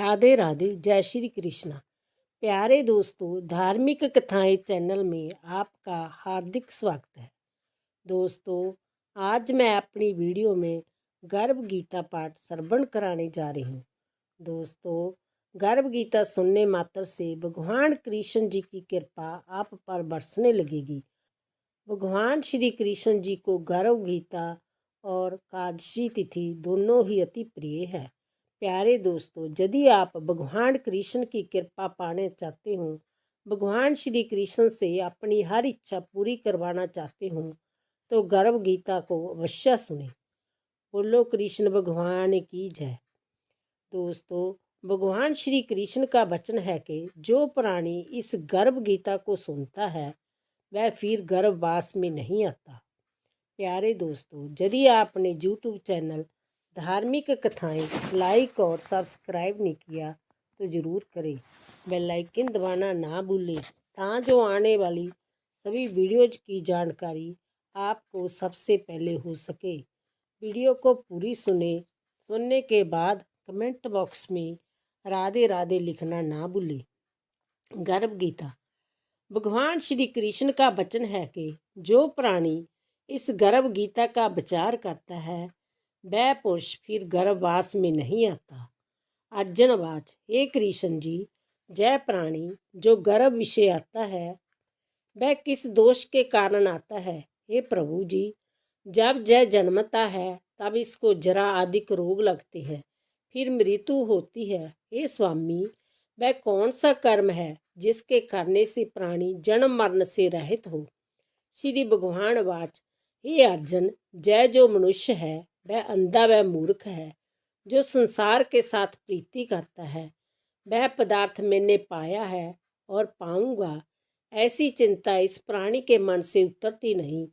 राधे राधे, जय श्री कृष्णा। प्यारे दोस्तों, धार्मिक कथाएं चैनल में आपका हार्दिक स्वागत है। दोस्तों, आज मैं अपनी वीडियो में गर्भ गीता पाठ श्रवण कराने जा रही हूँ। दोस्तों, गर्भ गीता सुनने मात्र से भगवान कृष्ण जी की कृपा आप पर बरसने लगेगी। भगवान श्री कृष्ण जी को गर्भ गीता और एकादशी तिथि दोनों ही अति प्रिय है। प्यारे दोस्तों, यदि आप भगवान कृष्ण की कृपा पाने चाहते हो, भगवान श्री कृष्ण से अपनी हर इच्छा पूरी करवाना चाहते हो, तो गर्भ गीता को अवश्य सुने। बोलो कृष्ण भगवान की जय। दोस्तों, भगवान श्री कृष्ण का वचन है कि जो प्राणी इस गर्भ गीता को सुनता है वह फिर गर्भवास में नहीं आता। प्यारे दोस्तों, यदि आपने यूट्यूब चैनल धार्मिक कथाएं लाइक और सब्सक्राइब नहीं किया तो ज़रूर करें। बेल आइकन दबाना ना भूलें ताकि जो आने वाली सभी वीडियोज की जानकारी आपको सबसे पहले हो सके। वीडियो को पूरी सुनने के बाद कमेंट बॉक्स में राधे राधे लिखना ना भूलें। गर्भ गीता। भगवान श्री कृष्ण का वचन है कि जो प्राणी इस गर्भ गीता का विचार करता है वह पुरुष फिर गर्भवास में नहीं आता। अर्जुनवाच, हे कृष्ण जी, जय प्राणी जो गर्भ विषय आता है वह किस दोष के कारण आता है? हे प्रभु जी, जब जय जन्मता है तब इसको जरा अधिक रोग लगते हैं, फिर मृत्यु होती है। हे स्वामी, वह कौन सा कर्म है जिसके करने से प्राणी जन्म मरण से रहित हो? श्री भगवान वाच, हे अर्जुन, जय जो मनुष्य है वह अंधा व मूर्ख है, जो संसार के साथ प्रीति करता है। वह पदार्थ मैंने पाया है और पाऊंगा, ऐसी चिंता इस प्राणी के मन से उतरती नहीं।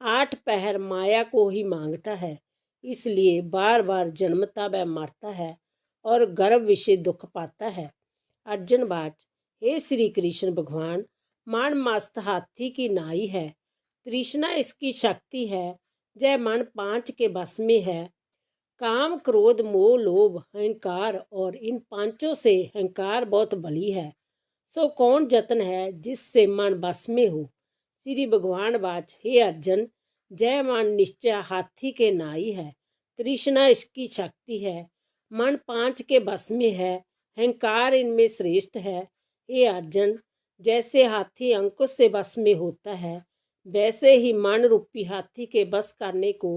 8 पहर माया को ही मांगता है, इसलिए बार बार जन्मता व मरता है और गर्भ विषय दुख पाता है। अर्जुन बाच, हे श्री कृष्ण भगवान, मान मस्त हाथी की नाई है, तृष्णा इसकी शक्ति है, जय मन 5 के बस में है। काम क्रोध मोह लोभ अहंकार, और इन पांचों से अहंकार बहुत बली है। सो कौन जतन है जिससे मन बस में हो? श्री भगवान बाच, हे अर्जुन, जय मन निश्चय हाथी के नाई है, तृष्णा इसकी शक्ति है, मन 5 के बस में है, अहंकार इनमें श्रेष्ठ है। हे अर्जुन, जैसे हाथी अंकुश से बस में होता है वैसे ही मन रूपी हाथी के बस करने को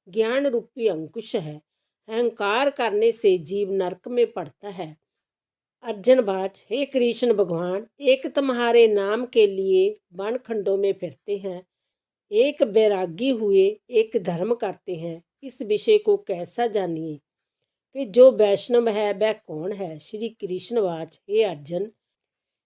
ज्ञान रूपी अंकुश है। अहंकार करने से जीव नरक में पड़ता है। अर्जुन बाच, हे कृष्ण भगवान, एक तुम्हारे नाम के लिए वन खंडों में फिरते हैं, एक बैरागी हुए एक धर्म करते हैं, इस विषय को कैसा जानिए कि जो वैष्णव है वह कौन है? श्री कृष्ण वाच, हे अर्जुन,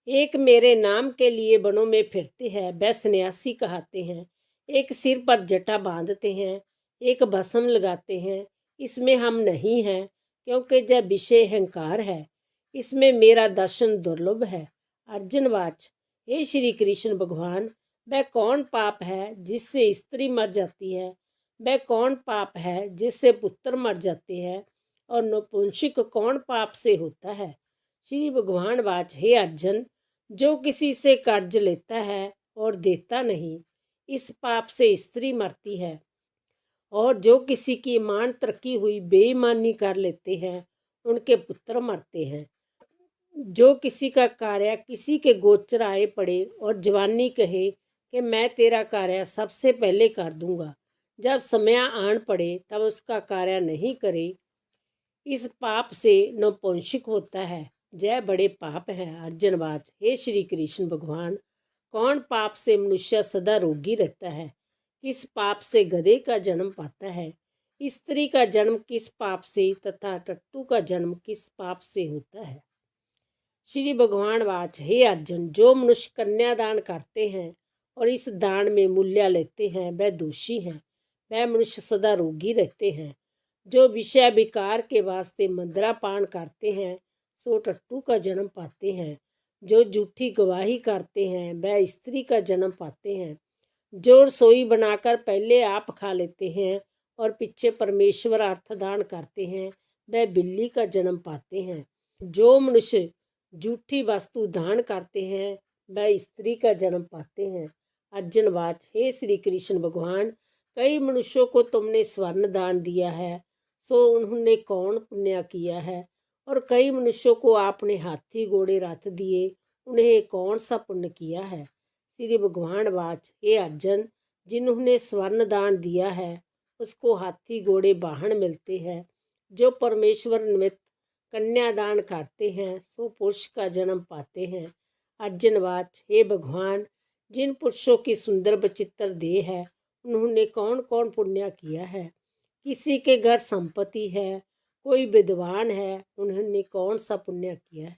एक मेरे नाम के लिए वनों में फिरते हैं वह सन्यासी कहते हैं, एक सिर पर जटा बांधते हैं, एक भस्म लगाते हैं, इसमें हम नहीं हैं, क्योंकि जब विषय अहंकार है, इसमें मेरा दर्शन दुर्लभ है। अर्जुन वाच, हे श्री कृष्ण भगवान, वह कौन पाप है जिससे स्त्री मर जाती है? वह कौन पाप है जिससे पुत्र मर जाते हैं? और नपुंसक कौन पाप से होता है? श्री भगवान वाच, हे अर्जुन, जो किसी से कर्ज लेता है और देता नहीं, इस पाप से स्त्री मरती है। और जो किसी की ईमान तरकी हुई बेईमानी कर लेते हैं उनके पुत्र मरते हैं। जो किसी का कार्य किसी के गोचर आए पड़े और जवानी कहे कि मैं तेरा कार्य सबसे पहले कर दूंगा, जब समय आन पड़े तब उसका कार्य नहीं करे, इस पाप से नपुंसक होता है। जय बड़े पाप हैं। अर्जुन वाच, हे श्री कृष्ण भगवान, कौन पाप से मनुष्य सदा रोगी रहता है? किस पाप से गधे का जन्म पाता है? स्त्री का जन्म किस पाप से तथा टट्टू का जन्म किस पाप से होता है? श्री भगवान वाच, हे अर्जुन, जो मनुष्य कन्यादान करते हैं और इस दान में मूल्य लेते हैं वह दोषी हैं, वह मनुष्य सदा रोगी रहते हैं। जो विषय विकार के वास्ते मंदरा पान करते हैं सो टट्टू का जन्म पाते हैं। जो झूठी गवाही करते हैं वह स्त्री का जन्म पाते हैं। जो रसोई बनाकर पहले आप खा लेते हैं और पीछे परमेश्वर अर्थदान करते हैं वह बिल्ली का जन्म पाते हैं। जो मनुष्य झूठी वस्तु दान करते हैं वह स्त्री का जन्म पाते हैं। अर्जुनवाच, हे श्री कृष्ण भगवान, कई मनुष्यों को तुमने स्वर्ण दान दिया है, सो उन्होंने कौन पुण्य किया है? और कई मनुष्यों को आपने हाथी घोड़े रथ दिए, उन्हें कौन सा पुण्य किया है? श्री भगवान वाच, हे अर्जुन, जिन्होंने स्वर्ण दान दिया है उसको हाथी घोड़े वाहन मिलते हैं। जो परमेश्वर निमित्त कन्यादान करते हैं सो पुरुष का जन्म पाते हैं। अर्जुनवाच, हे भगवान, जिन पुरुषों की सुंदर विचित्र देह है उन्होंने कौन कौन पुण्य किया है? किसी के घर संपत्ति है, कोई विद्वान है, उन्होंने कौन सा पुण्य किया है?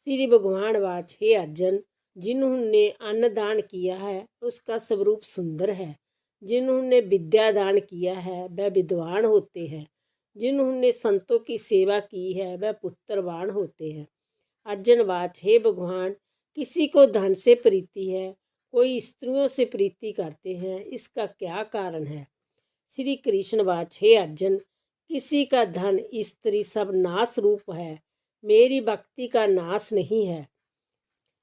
श्री भगवान वाच, हे अर्जुन, जिन्होंने अन्न दान किया है उसका स्वरूप सुंदर है। जिन्होंने विद्या दान किया है वह विद्वान होते हैं। जिन्होंने संतों की सेवा की है वह पुत्रवान होते हैं। अर्जुनवाच, हे भगवान, किसी को धन से प्रीति है, कोई स्त्रियों से प्रीति करते हैं, इसका क्या कारण है? श्री कृष्णवाच, हे अर्जुन, किसी का धन स्त्री सब नाश रूप है, मेरी भक्ति का नाश नहीं है।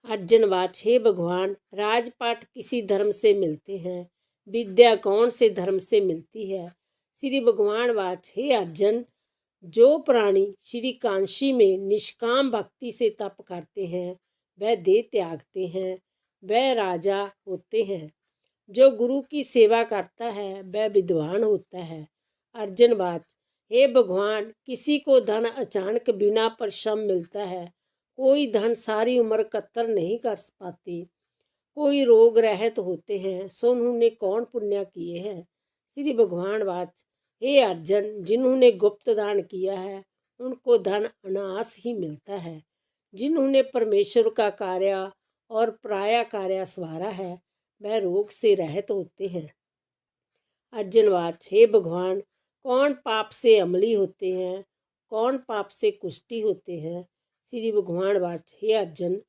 अर्जुनवाच, हे भगवान, राजपाट किसी धर्म से मिलते हैं, विद्या कौन से धर्म से मिलती है? श्री भगवान वाच, हे अर्जुन, जो प्राणी श्री कांशी में निष्काम भक्ति से तप करते हैं वह देह त्यागते हैं, वह राजा होते हैं। जो गुरु की सेवा करता है वह विद्वान होता है। अर्जुनवाच, हे भगवान, किसी को धन अचानक बिना परिश्रम मिलता है, कोई धन सारी उम्र कतर नहीं कर पाती, कोई रोग रहित होते हैं, सो उन्होंने कौन पुण्य किए हैं? श्री भगवान वाच, हे अर्जुन, जिन्होंने गुप्त दान किया है उनको धन अनायास ही मिलता है। जिन्होंने परमेश्वर का कार्य और पराया कार्य सवारा है वह रोग से रहित होते हैं। अर्जुनवाच, हे भगवान, कौन पाप से अमली होते हैं, कौन पाप से कुष्ठी होते हैं? श्री भगवान वाच, हे अर्जुन,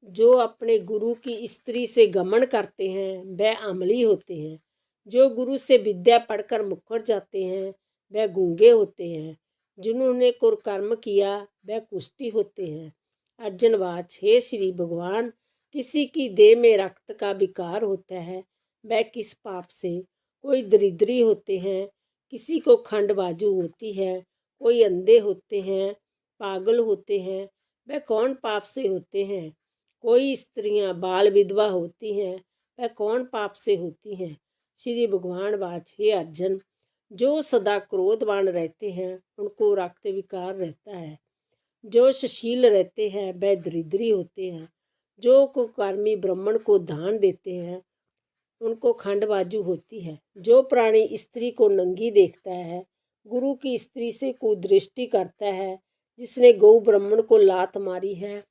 जो अपने गुरु की स्त्री से गमन करते हैं वह अमली होते हैं। जो गुरु से विद्या पढ़कर मुकर जाते हैं वह गूंगे होते हैं। जिन्होंने कुकर्म किया वह कुष्ठी होते हैं। अर्जुनवाच, हे श्री भगवान, किसी की देह में रक्त का विकार होता है वह किस पाप से? कोई दरिद्री होते हैं, किसी को खंड बाजू होती है, कोई अंधे होते हैं, पागल होते हैं, वह कौन पाप से होते हैं? कोई स्त्रियां बाल विधवा होती हैं, वह कौन पाप से होती हैं? श्री भगवान वाच, हे अर्जुन, जो सदा क्रोधवान रहते हैं उनको रक्त विकार रहता है। जो सुशील रहते हैं वह दरिद्री होते हैं। जो कुकर्मी ब्राह्मण को दान देते हैं उनको खंड बाजू होती है। जो प्राणी स्त्री को नंगी देखता है, गुरु की स्त्री से कुदृष्टि करता है, जिसने गौ ब्राह्मण को लात मारी है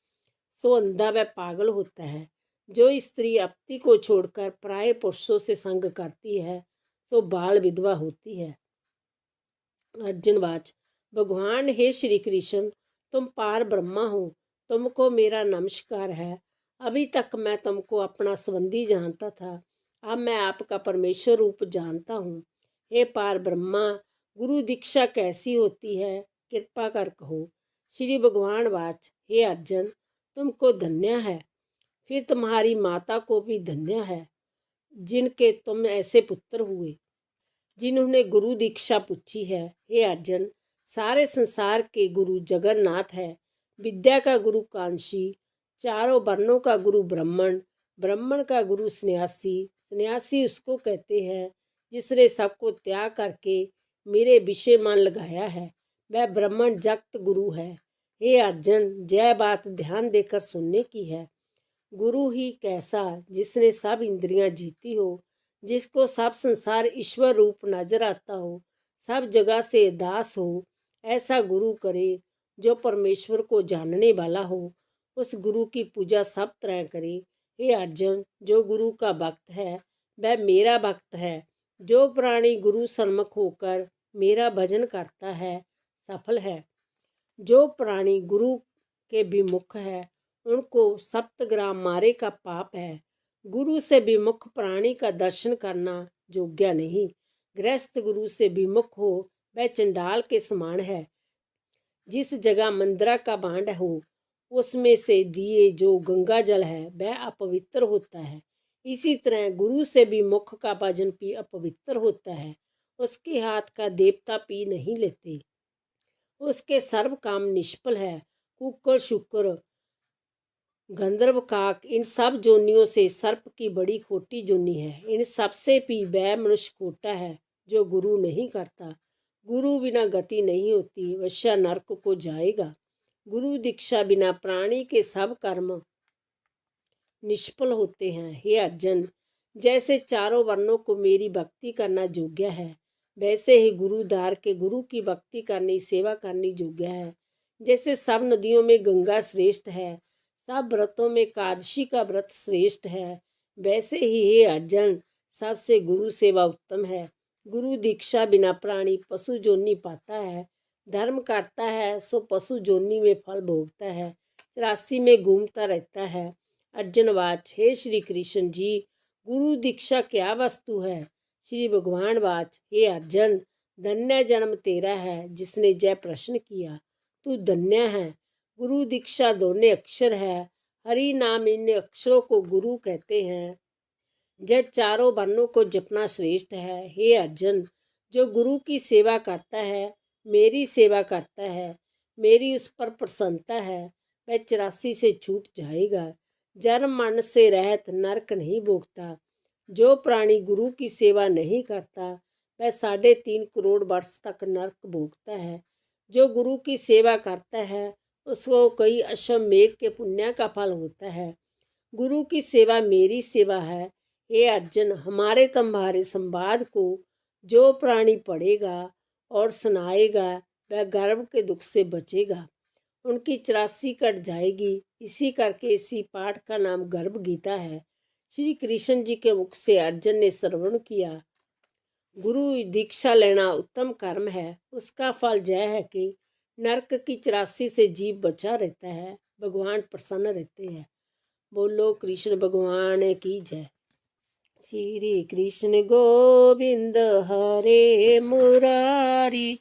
सो अंधा व पागल होता है। जो स्त्री अपती को छोड़कर पराये पुरुषों से संग करती है सो बाल विधवा होती है। अर्जुनवाच, भगवान, हे श्री कृष्ण, तुम पार ब्रह्मा हो, तुमको मेरा नमस्कार है। अभी तक मैं तुमको अपना संबंधी जानता था, अब मैं आपका परमेश्वर रूप जानता हूँ। हे पार ब्रह्मा, गुरु दीक्षा कैसी होती है, कृपा कर कहो। श्री भगवान वाच, हे अर्जुन, तुमको धन्य है, फिर तुम्हारी माता को भी धन्य है, जिनके तुम ऐसे पुत्र हुए, जिन्होंने गुरु दीक्षा पूछी है। हे अर्जुन, सारे संसार के गुरु जगन्नाथ है। विद्या का गुरु कांशी, चारों वर्णों का गुरु ब्राह्मण, ब्राह्मण का गुरु सन्यासी, सन्यासी उसको कहते हैं जिसने सबको त्याग करके मेरे विषय मन लगाया है, वह ब्राह्मण जगत गुरु है। हे अर्जुन, यह बात ध्यान देकर सुनने की है। गुरु ही कैसा, जिसने सब इंद्रियां जीती हो, जिसको सब संसार ईश्वर रूप नजर आता हो, सब जगह से दास हो, ऐसा गुरु करे जो परमेश्वर को जानने वाला हो। उस गुरु की पूजा सब तरह करे। हे अर्जुन, जो गुरु का भक्त है वह मेरा भक्त है। जो प्राणी गुरु सन्मुख होकर मेरा भजन करता है सफल है। जो प्राणी गुरु के विमुख है उनको सप्तग्राम मारे का पाप है। गुरु से विमुख प्राणी का दर्शन करना योग्य नहीं। गृहस्थ गुरु से विमुख हो वह चंडाल के समान है। जिस जगह मंदिरा का भांड हो उसमें से दिए जो गंगा जल है वह अपवित्र होता है। इसी तरह गुरु से भी मुख का भजन पी अपवित्र होता है। उसके हाथ का देवता पी नहीं लेते, उसके सर्व काम निष्फल है। कुकर शुक्र गंधर्व काक इन सब जोनियों से सर्प की बड़ी खोटी जोनी है। इन सब से भी वह मनुष्य खोटा है जो गुरु नहीं करता। गुरु बिना गति नहीं होती, वश्य नरक को जाएगा। गुरु दीक्षा बिना प्राणी के सब कर्म निष्फल होते हैं। हे अर्जुन, जैसे चारों वर्णों को मेरी भक्ति करना योग्य है, वैसे ही गुरुदार के गुरु की भक्ति करनी सेवा करनी योग्य है। जैसे सब नदियों में गंगा श्रेष्ठ है, सब व्रतों में एकादशी का व्रत श्रेष्ठ है, वैसे ही हे अर्जुन सबसे गुरु सेवा उत्तम है। गुरु दीक्षा बिना प्राणी पशु जोनी पाता है। धर्म करता है सो पशु जोनी में फल भोगता है, 84 में घूमता रहता है। अर्जुनवाच, हे श्री कृष्ण जी, गुरु दीक्षा क्या वस्तु है? श्री भगवान वाच, हे अर्जुन, धन्य जन्म तेरा है जिसने जय प्रश्न किया। तू धन्य है। गुरु दीक्षा दोनों अक्षर है, हरि नाम इन अक्षरों को गुरु कहते हैं। जय चारों वर्णों को जपना श्रेष्ठ है। हे अर्जुन, जो गुरु की सेवा करता है, मेरी सेवा करता है, मेरी उस पर प्रसन्नता है, वह 84 से छूट जाएगा। जन्म मरण से रहित नरक नहीं भोगता। जो प्राणी गुरु की सेवा नहीं करता वह 3.5 करोड़ वर्ष तक नरक भोगता है। जो गुरु की सेवा करता है उसको कई अश्वमेघ के पुण्य का फल होता है। गुरु की सेवा मेरी सेवा है। हे अर्जुन, हमारे तुम्हारे संवाद को जो प्राणी पढ़ेगा और सुनाएगा वह गर्भ के दुख से बचेगा, उनकी 84 कट जाएगी। इसी करके इसी पाठ का नाम गर्भ गीता है। श्री कृष्ण जी के मुख से अर्जुन ने श्रवण किया। गुरु दीक्षा लेना उत्तम कर्म है। उसका फल यह है कि नरक की 84 से जीव बचा रहता है, भगवान प्रसन्न रहते हैं। बोलो कृष्ण भगवान की जय। श्री कृष्ण गोविंद हरे मुरारी,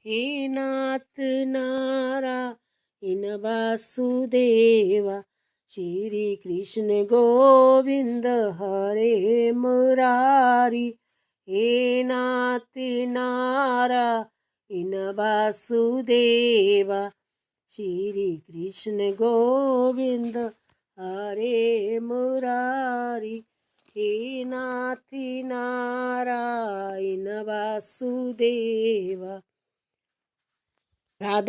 हे नाथ नारायण वासुदेवा। श्री कृष्ण गोविंद हरे मुरारी, हे नाथ नारायण वासुदेवा। श्री कृष्ण गोविंद हरे मुरारी, हे नाथ नारायण वासुदेवा। राधे।